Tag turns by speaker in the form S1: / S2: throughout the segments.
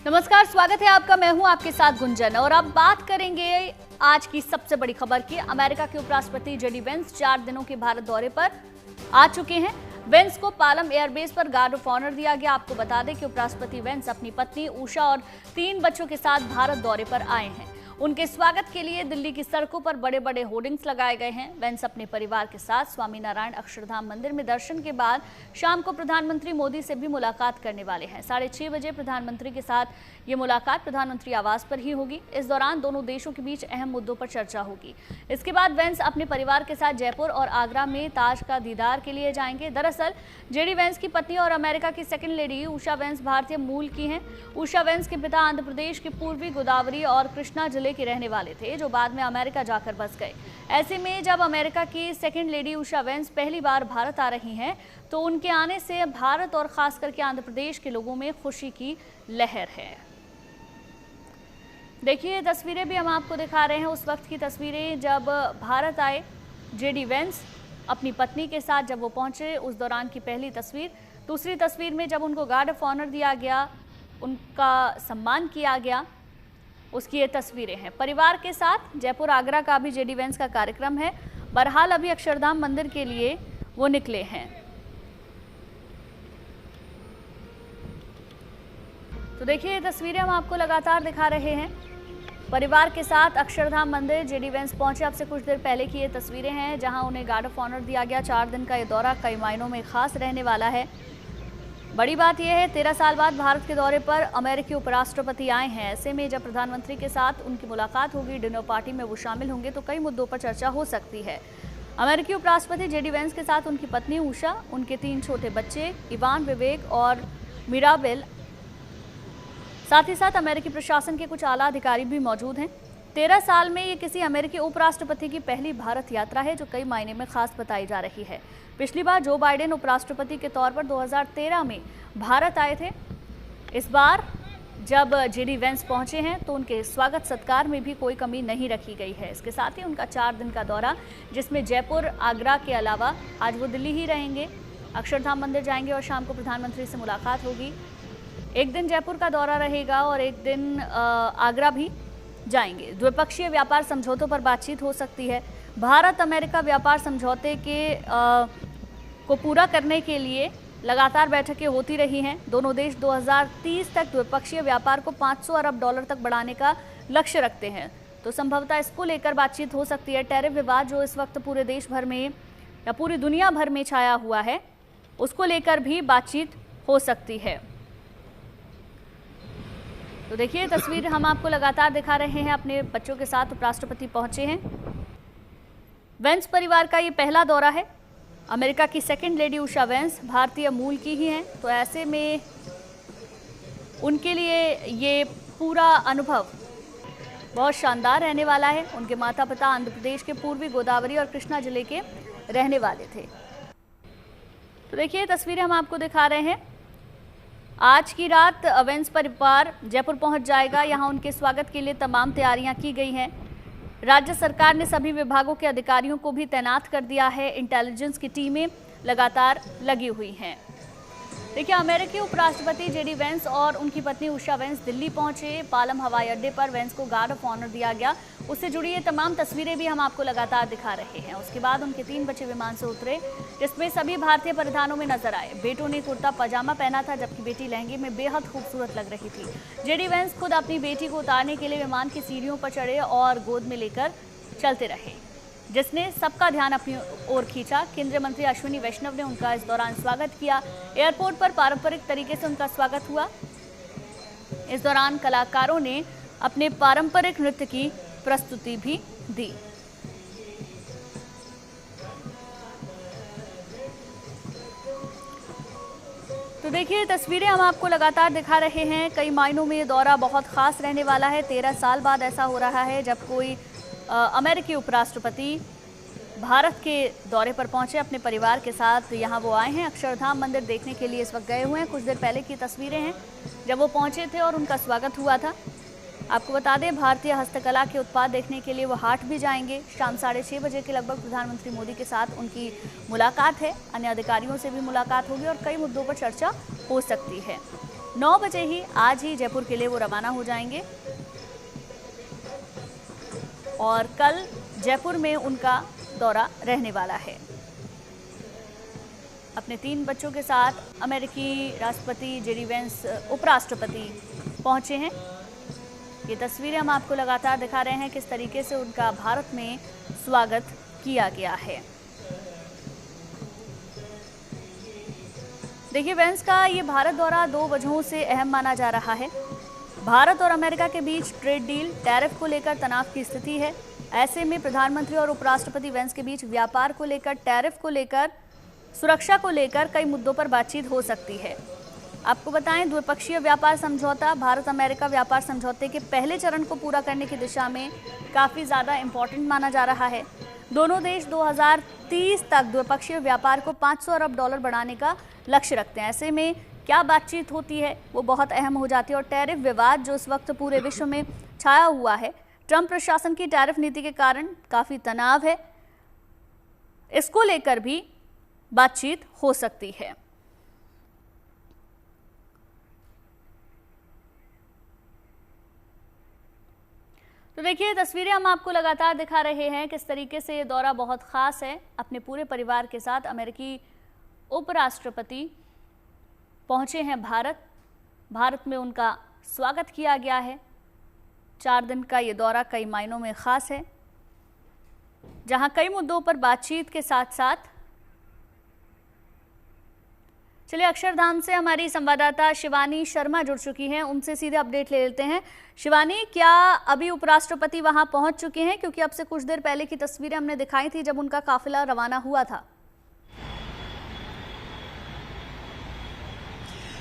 S1: नमस्कार, स्वागत है आपका। मैं हूं आपके साथ गुंजन और अब बात करेंगे आज की सबसे बड़ी खबर की। अमेरिका के उपराष्ट्रपति जेडी वेंस 4 दिनों के भारत दौरे पर आ चुके हैं। वेंस को पालम एयरबेस पर गार्ड ऑफ ऑनर दिया गया। आपको बता दें कि उपराष्ट्रपति वेंस अपनी पत्नी उषा और 3 बच्चों के साथ भारत दौरे पर आए हैं। उनके स्वागत के लिए दिल्ली की सड़कों पर बड़े बड़े होर्डिंग्स लगाए गए हैं। वेंस अपने परिवार के साथ स्वामीनारायण अक्षरधाम मंदिर में दर्शन के बाद शाम को प्रधानमंत्री मोदी से भी मुलाकात करने वाले हैं। 6:30 बजे प्रधानमंत्री के साथ ये मुलाकात प्रधानमंत्री आवास पर ही होगी। इस दौरान दोनों देशों के बीच अहम मुद्दों पर चर्चा होगी। इसके बाद वेंस अपने परिवार के साथ जयपुर और आगरा में ताज का दीदार के लिए जाएंगे। दरअसल जेडी वेंस की पत्नी और अमेरिका की सेकंड लेडी उषा वेंस भारतीय मूल की हैं। उषा वेंस के पिता आंध्र प्रदेश के पूर्वी गोदावरी और कृष्णा जिले के रहने वाले थे, जो बाद में अमेरिका जाकर बस गए। ऐसे में जब अमेरिका की सेकंड लेडी उषा वेंस पहली बार भारत आ रही हैं, तो उनके आने से भारत और खास करके आंध्र प्रदेश के लोगों में खुशी की लहर है। देखिए, तस्वीरें भी हम आपको दिखा रहे हैं। उस वक्त की तस्वीरें जब भारत आए जेडी वेंस अपनी पत्नी के साथ, जब वो पहुंचे उस दौरान की पहली तस्वीर। दूसरी तस्वीर में जब उनको गार्ड ऑफ ऑनर दिया गया, उनका सम्मान किया गया, उसकी ये तस्वीरें हैं। परिवार के साथ जयपुर आगरा का भी जेडी वेंस का कार्यक्रम है। बहरहाल अभी अक्षरधाम मंदिर के लिए वो निकले हैं। तो देखिए, ये तस्वीरें हम आपको लगातार दिखा रहे हैं। परिवार के साथ अक्षरधाम मंदिर जेडी वेंस पहुंचे। अब से कुछ देर पहले की ये तस्वीरें हैं, जहां उन्हें गार्ड ऑफ ऑनर दिया गया। 4 दिन का ये दौरा कई मायनों में खास रहने वाला है। बड़ी बात यह है, 13 साल बाद भारत के दौरे पर अमेरिकी उपराष्ट्रपति आए हैं। ऐसे में जब प्रधानमंत्री के साथ उनकी मुलाकात होगी, डिनर पार्टी में वो शामिल होंगे, तो कई मुद्दों पर चर्चा हो सकती है। अमेरिकी उपराष्ट्रपति जेडी वेंस के साथ उनकी पत्नी उषा, उनके 3 छोटे बच्चे इवान, विवेक और मिराबेल, साथ ही साथ अमेरिकी प्रशासन के कुछ आला अधिकारी भी मौजूद हैं। 13 साल में ये किसी अमेरिकी उपराष्ट्रपति की पहली भारत यात्रा है, जो कई मायने में खास बताई जा रही है। पिछली बार जो बाइडेन उपराष्ट्रपति के तौर पर 2013 में भारत आए थे। इस बार जब जेडी वेंस पहुंचे हैं, तो उनके स्वागत सत्कार में भी कोई कमी नहीं रखी गई है। इसके साथ ही उनका 4 दिन का दौरा, जिसमें जयपुर आगरा के अलावा आज वो दिल्ली ही रहेंगे, अक्षरधाम मंदिर जाएंगे और शाम को प्रधानमंत्री से मुलाकात होगी। एक दिन जयपुर का दौरा रहेगा और एक दिन आगरा भी जाएंगे। द्विपक्षीय व्यापार समझौतों पर बातचीत हो सकती है। भारत अमेरिका व्यापार समझौते को पूरा करने के लिए लगातार बैठकें होती रही हैं। दोनों देश 2030 तक द्विपक्षीय व्यापार को $500 अरब तक बढ़ाने का लक्ष्य रखते हैं, तो संभवतः इसको लेकर बातचीत हो सकती है। टैरिफ विवाद जो इस वक्त पूरे देश भर में या पूरी दुनिया भर में छाया हुआ है, उसको लेकर भी बातचीत हो सकती है। तो देखिए, तस्वीर हम आपको लगातार दिखा रहे हैं। अपने बच्चों के साथ उपराष्ट्रपति पहुंचे हैं। वेंस परिवार का ये पहला दौरा है। अमेरिका की सेकंड लेडी उषा वेंस भारतीय मूल की ही हैं, तो ऐसे में उनके लिए ये पूरा अनुभव बहुत शानदार रहने वाला है। उनके माता पिता आंध्र प्रदेश के पूर्वी गोदावरी और कृष्णा जिले के रहने वाले थे। तो देखिए, तस्वीरें हम आपको दिखा रहे हैं। आज की रात वेंस परिवार जयपुर पहुंच जाएगा। यहां उनके स्वागत के लिए तमाम तैयारियां की गई हैं। राज्य सरकार ने सभी विभागों के अधिकारियों को भी तैनात कर दिया है। इंटेलिजेंस की टीमें लगातार लगी हुई हैं। देखिए, अमेरिकी उपराष्ट्रपति जेडी वेंस और उनकी पत्नी उषा वेंस दिल्ली पहुंचे। पालम हवाई अड्डे पर वेंस को गार्ड ऑफ ऑनर दिया गया। उससे जुड़ी ये तमाम तस्वीरें भी हम आपको लगातार दिखा रहे हैं। उसके बाद उनके 3 बच्चे विमान से उतरे, जिसमें सभी भारतीय परिधानों में नजर आए। बेटों ने कुर्ता पजामा पहना था, जबकि बेटी लहंगे में बेहद खूबसूरत लग रही थी। जेडी वेंस खुद अपनी बेटी को उतारने के लिए विमान की सीढ़ियों पर चढ़े और गोद में लेकर चलते रहे, जिसने सबका ध्यान अपनी ओर खींचा। केंद्रीय मंत्री अश्विनी वैष्णव ने उनका इस दौरान स्वागत किया। एयरपोर्ट पर पारंपरिक तरीके से उनका स्वागत हुआ। इस दौरान कलाकारों ने अपने पारंपरिक नृत्य की प्रस्तुति भी दी। तो देखिए, तस्वीरें हम आपको लगातार दिखा रहे हैं। कई मायनों में ये दौरा बहुत खास रहने वाला है। 13 साल बाद ऐसा हो रहा है जब कोई अमेरिकी उपराष्ट्रपति भारत के दौरे पर पहुंचे। अपने परिवार के साथ यहाँ वो आए हैं। अक्षरधाम मंदिर देखने के लिए इस वक्त गए हुए हैं। कुछ देर पहले की तस्वीरें हैं जब वो पहुंचे थे और उनका स्वागत हुआ था। आपको बता दें, भारतीय हस्तकला के उत्पाद देखने के लिए वो हाट भी जाएंगे। शाम 6:30 बजे के लगभग प्रधानमंत्री मोदी के साथ उनकी मुलाकात है। अन्य अधिकारियों से भी मुलाकात होगी और कई मुद्दों पर चर्चा हो सकती है। 9 बजे ही आज ही जयपुर के लिए वो रवाना हो जाएंगे और कल जयपुर में उनका दौरा रहने वाला है। अपने 3 बच्चों के साथ अमेरिकी राष्ट्रपति जेडी वेंस उपराष्ट्रपति पहुंचे हैं। ये तस्वीरें हम आपको लगातार दिखा रहे हैं किस तरीके से उनका भारत में स्वागत किया गया है। देखिए, वेंस का ये भारत दौरा 2 वजहों से अहम माना जा रहा है। भारत और अमेरिका के बीच ट्रेड डील, टैरिफ को लेकर तनाव की स्थिति है। ऐसे में प्रधानमंत्री और उपराष्ट्रपति वेंस के बीच व्यापार को लेकर, टैरिफ को लेकर, सुरक्षा को लेकर कई मुद्दों पर बातचीत हो सकती है। आपको बताएं, द्विपक्षीय व्यापार समझौता भारत अमेरिका व्यापार समझौते के पहले चरण को पूरा करने की दिशा में काफ़ी ज़्यादा इम्पोर्टेंट माना जा रहा है। दोनों देश 2030 तक द्विपक्षीय व्यापार को $500 अरब बढ़ाने का लक्ष्य रखते हैं। ऐसे में क्या बातचीत होती है वो बहुत अहम हो जाती है। और टैरिफ विवाद जो इस वक्त पूरे विश्व में छाया हुआ है, ट्रंप प्रशासन की टैरिफ नीति के कारण काफ़ी तनाव है, इसको लेकर भी बातचीत हो सकती है। तो देखिए, तस्वीरें हम आपको लगातार दिखा रहे हैं किस तरीके से ये दौरा बहुत ख़ास है। अपने पूरे परिवार के साथ अमेरिकी उपराष्ट्रपति पहुंचे हैं भारत में उनका स्वागत किया गया है। 4 दिन का ये दौरा कई मायनों में ख़ास है, जहां कई मुद्दों पर बातचीत के साथ साथ चलिए अक्षरधाम से हमारी संवाददाता शिवानी शर्मा जुड़ चुकी हैं, उनसे सीधे अपडेट ले लेते हैं। शिवानी, क्या अभी उपराष्ट्रपति वहां पहुंच चुके हैं? क्योंकि अब से कुछ देर पहले की तस्वीरें हमने दिखाई थी जब उनका काफिला रवाना हुआ था।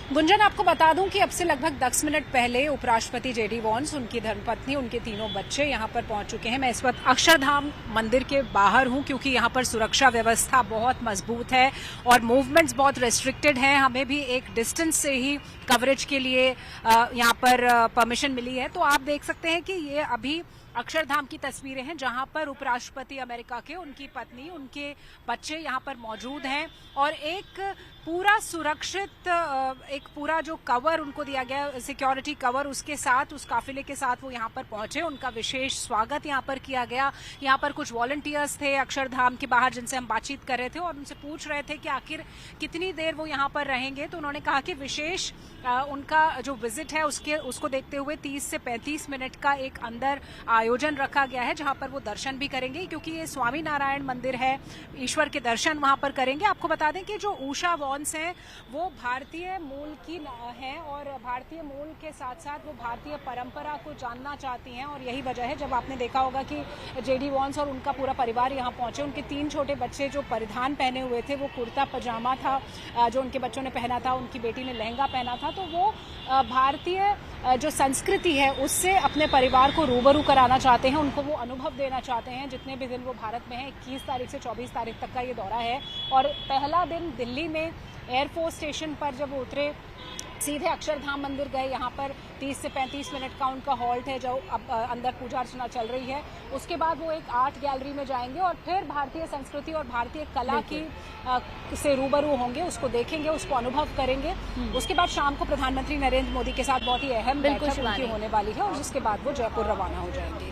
S2: गुंजन, आपको बता दूं कि अब से लगभग 10 मिनट पहले उपराष्ट्रपति जेडी वॉन्स, उनकी धर्मपत्नी, उनके 3 बच्चे यहां पर पहुंच चुके हैं। मैं इस वक्त अक्षरधाम मंदिर के बाहर हूं क्योंकि यहां पर सुरक्षा व्यवस्था बहुत मजबूत है और मूवमेंट्स बहुत रेस्ट्रिक्टेड हैं। हमें भी एक डिस्टेंस से ही कवरेज के लिए यहां पर परमिशन मिली है। तो आप देख सकते हैं कि ये अभी अक्षरधाम की तस्वीरें हैं जहां पर उपराष्ट्रपति अमेरिका के, उनकी पत्नी, उनके बच्चे यहां पर मौजूद हैं और एक पूरा सुरक्षित, एक पूरा जो कवर उनको दिया गया, सिक्योरिटी कवर, उसके साथ, उस काफिले के साथ वो यहां पर पहुंचे। उनका विशेष स्वागत यहां पर किया गया। यहां पर कुछ वॉलंटियर्स थे अक्षरधाम के बाहर जिनसे हम बातचीत कर रहे थे और उनसे पूछ रहे थे कि आखिर कितनी देर वो यहां पर रहेंगे। तो उन्होंने कहा कि विशेष उनका जो विजिट है उसको देखते हुए 30 से 35 मिनट का एक अंदर आयोजन रखा गया है जहां पर वो दर्शन भी करेंगे, क्योंकि ये स्वामी नारायण मंदिर है, ईश्वर के दर्शन वहां पर करेंगे। आपको बता दें कि जो उषा वॉन्स हैं वो भारतीय मूल की हैं और भारतीय मूल के साथ साथ वो भारतीय परंपरा को जानना चाहती हैं और यही वजह है जब आपने देखा होगा कि जेडी वॉन्स और उनका पूरा परिवार यहाँ पहुंचे। उनके 3 छोटे बच्चे जो परिधान पहने हुए थे वो कुर्ता पजामा था जो उनके बच्चों ने पहना था, उनकी बेटी ने लहंगा पहना था। तो वो भारतीय जो संस्कृति है उससे अपने परिवार को रूबरू कराना चाहते हैं, उनको वो अनुभव देना चाहते हैं जितने भी दिन वो भारत में हैं। 21 तारीख से 24 तारीख तक का ये दौरा है और पहला दिन दिल्ली में एयरफोर्स स्टेशन पर जब वो उतरे, सीधे अक्षरधाम मंदिर गए। यहाँ पर 30 से 35 मिनट का उनका हॉल्ट है जो अब अंदर पूजा अर्चना चल रही है। उसके बाद वो एक आर्ट गैलरी में जाएंगे और फिर भारतीय संस्कृति और भारतीय कला की से रूबरू होंगे, उसको देखेंगे, उसको अनुभव करेंगे। उसके बाद शाम को प्रधानमंत्री नरेंद्र मोदी के साथ बहुत ही अहम बैठक उनकी होने वाली है और जिसके बाद वो जयपुर रवाना हो जाएंगे।